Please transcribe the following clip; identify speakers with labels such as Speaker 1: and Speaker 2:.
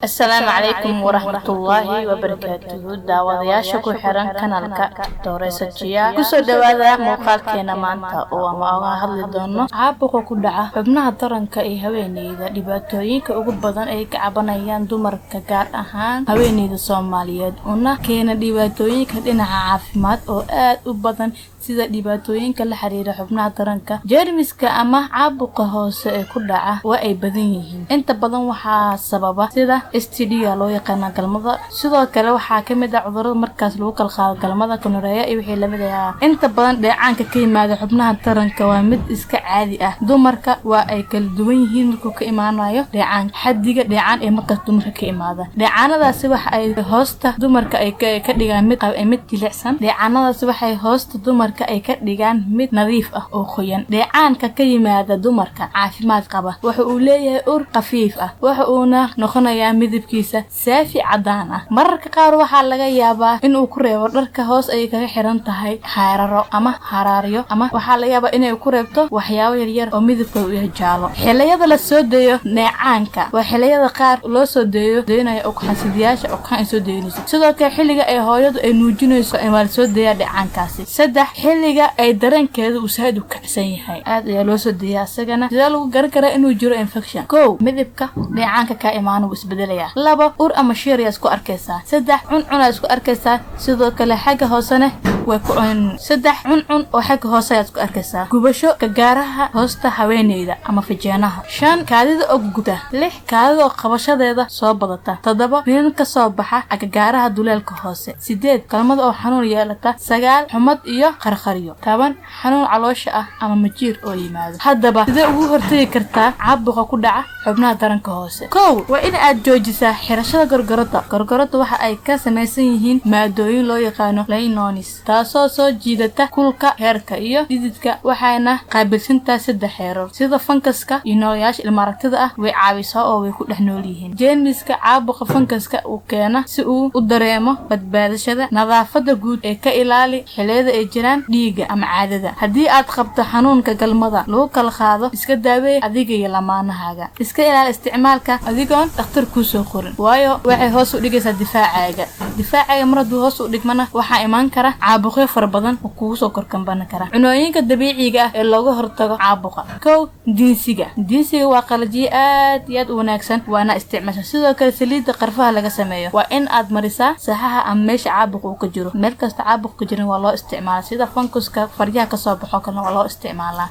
Speaker 1: السلام عليكم ورحمة الله وبركاته داودياشا ku xiran kanalka Dooreysajia kusoo dhawaada muuqaalkeena maanta oo aan uga hadli doono caabuqa ku dhaca xubnaha taranka ee haweeneyda dhibaatooyinka ugu badan ay ka cabanayaan dumarka gaar ahaan haweeneyda Soomaaliyeed una keena dhibaatooyinka dhinaca caafimaad oo aad u badan sida dhibaatooyinka la xiriira xubnaha taranka jeermiska ama caabuqa hoose ee ku dhaca waa ay badan yihiin inta badan waxa sababa sida STD loo yaqaan galmada sidoo kale waxa kamid ah cudurrada markaas lagu kala qaado galmada kunoreeya iyo wixii la mid ah inta badan dheecaanka ka yimaada xubnaha taranka waa mid iska caadi ah dumarka waa ay kala duwan yihiin markuu ka imaanayo dheecaan xaddiga dheecaan ee markaas dumarka ka imaada dheecaanadaasi waxa ay hoosta dumarka ay ka dhigaan mid jilicsan dheecaanadaasi waxay hoosta dumarka ay ka dhigaan mid nadiif ah oo qoyan dheecaanka ka yimaada dumarka caafimaad qaba waxa uu leeyahay ur qafiif ah waxa uu noqonayaa midabkiisa saafi cadaan ah mararka qaar waxa laga yaabaa in uu ku reebo dharka hoos ay kaga xiran tahay haararo ama haraariyo ama waxa laga yaabaa inay ku reebto waxyaabo yar yar oo midabkoodu yahay jaalo xiliyada la soo deeyo dheecaanka waa xiliyada qaar loo soo deeyo oo xasidiyaasha oo ka soo deeynayso sidoo kale xilliga ay hooyadu ay nuujinayso ay wal soo deeyaa dheecaankaasi saddex xilliga ay dareenkeedu uu saad u kacsan yahay aad ayaa loo soo deeyaa asagana sida lagu garan karaa inuu jiro infection kow midabka dheecaanka ka imaano isbedelaya laba ur ama shiir isku arkaysaa saddex cuncun isku arkaysaa sidoo kale xagga hoosena way ku saddex cuncun oo xagga hoose isku arkaysaa gubasho ka gaaraha hoosta haweeneyda ama fajeenaha shan kaadida oo guda lix kaadida oo qabashadeeda soo badata todoba nin ka soo baxa agagaaraha duleelka hoose sideed kalmada oo xanuun yeelata sagaal xumad iyo qarqariyo toban xanuun caloosha ah ama majiir oo yimaado haddaba sidee ugu hortagi kartaa caabuqa ku dhaca xubnaha taranka hoose kow waa in aad joojisaa xirashada gorgorada waxa ay ka samaysan yihiin maadooyin loo yaqaan linonis taasoo soo jiidata kulka heerka iyo dhididka waxayna qaabilsantaa saddex heerar sida fankaska iyo nooleyaasha ilmaaragtida ah way caawisaa oo way ku dhex nool yihiin jeermiska caabuqa fankaska uu keena si uu u dareemo badbaadashada nadaafada guud ee ka ilaali xiliyada ay jiraan dhiiga ama caadada haddii aad qabto xanuunka galmada lagu kala qaado iska daaweey adiga iyo lamaanahaaga iska ilaali isticmaalka adigoon dhakhtar ku soo qorin waayo waxay hoos u dhigaysaa difaacaga maradu hoos u dhigmana waxa iman kara caabuqyo fara badan oo kugu soo korkamban kara cunooyinka dabiiciga ah ee looga hortago caabuqa kow dinsiga waa qalajiye aad iyo aad u wanaagsan waana isticmaasha sidoo kale saliidda qarfaha laga sameeyo waa in aad marisaa saxaha ama meesha caabuqa uu ka jiro meel kasta caabuq ka jirin waa loo isticmaalaa sida fankuska faryaha ka soo baxo kana waa loo isticmaalaa